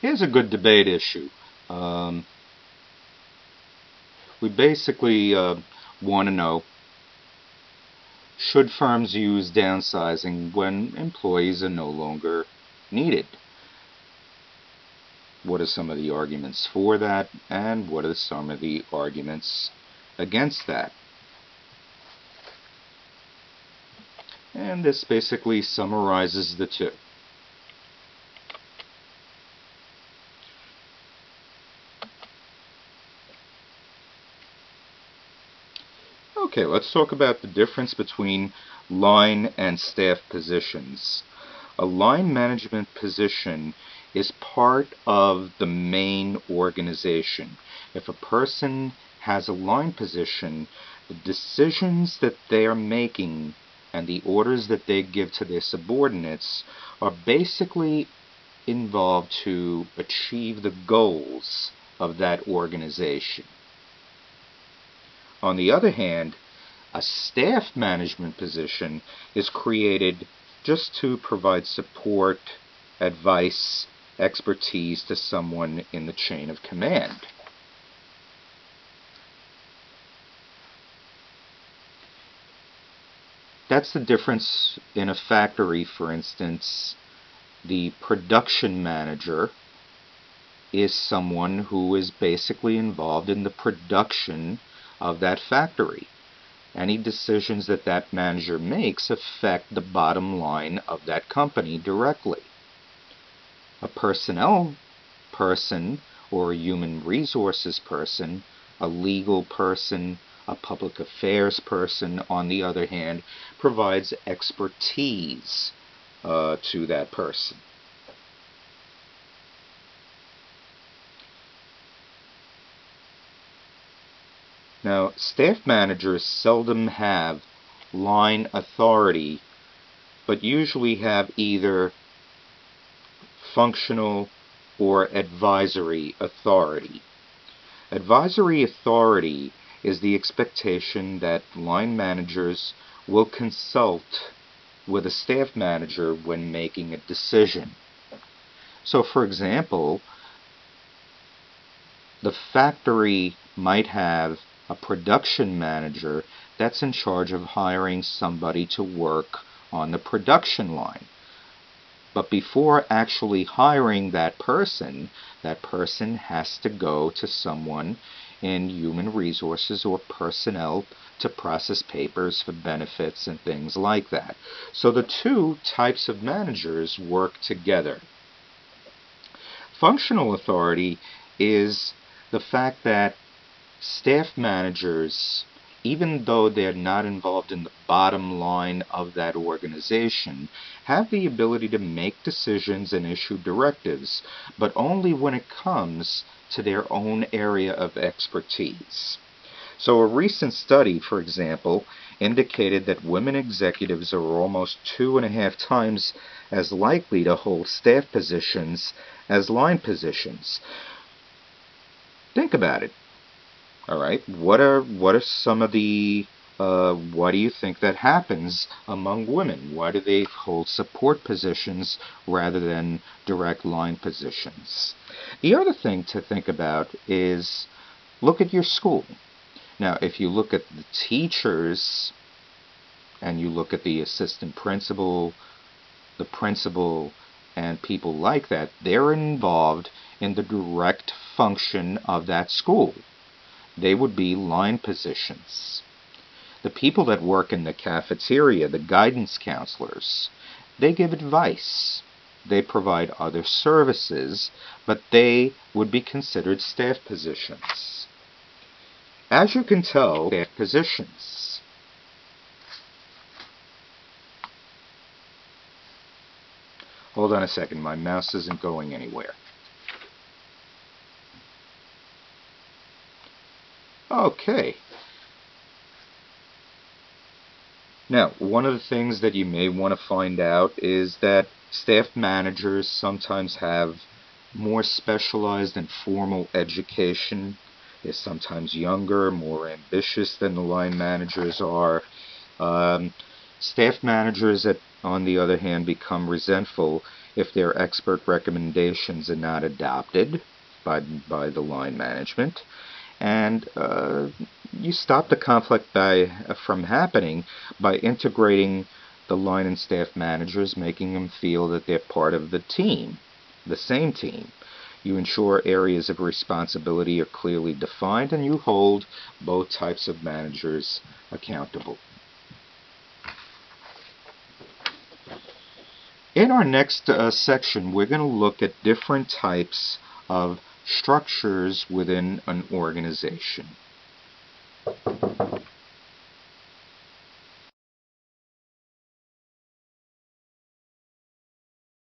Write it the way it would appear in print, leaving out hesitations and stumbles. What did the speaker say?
Here's a good debate issue. We basically want to know, should firms use downsizing when employees are no longer needed? What are some of the arguments for that, and what are some of the arguments against that? And this basically summarizes the two. Okay, let's talk about the difference between line and staff positions. A line management position is part of the main organization. If a person has a line position, the decisions that they are making and the orders that they give to their subordinates are basically involved to achieve the goals of that organization. On the other hand, a staff management position is created just to provide support, advice, expertise to someone in the chain of command. That's the difference in a factory. For instance, the production manager is someone who is basically involved in the production of that factory. Any decisions that that manager makes affect the bottom line of that company directly. A personnel person or a human resources person, a legal person, a public affairs person, on the other hand, provides expertise to that person. Now, staff managers seldom have line authority, but usually have either functional or advisory authority. Advisory authority is the expectation that line managers will consult with a staff manager when making a decision. So, for example, the factory might have a production manager that's in charge of hiring somebody to work on the production line. But before actually hiring that person has to go to someone in human resources or personnel to process papers for benefits and things like that. So the two types of managers work together. Functional authority is the fact that staff managers, even though they're not involved in the bottom line of that organization, have the ability to make decisions and issue directives, but only when it comes to their own area of expertise. So a recent study, for example, indicated that women executives are almost 2.5 times as likely to hold staff positions as line positions. Think about it. All right, what are some of the why do you think that happens among women? Why do they hold support positions rather than direct line positions? The other thing to think about is, look at your school. Now, if you look at the teachers and you look at the assistant principal, the principal, and people like that, they're involved in the direct function of that school. They would be line positions. The people that work in the cafeteria, the guidance counselors, they give advice. They provide other services, but they would be considered staff positions. As you can tell, staff positions. Hold on a second, my mouse isn't going anywhere. Okay. Now, one of the things that you may want to find out is that staff managers sometimes have more specialized and formal education. They're sometimes younger, more ambitious than the line managers are. Staff managers, on the other hand, become resentful if their expert recommendations are not adopted by the line management. And you stop the conflict from happening by integrating the line and staff managers, making them feel that they're part of the team, the same team. You ensure areas of responsibility are clearly defined, and you hold both types of managers accountable. In our next section, we're going to look at different types of structures within an organization.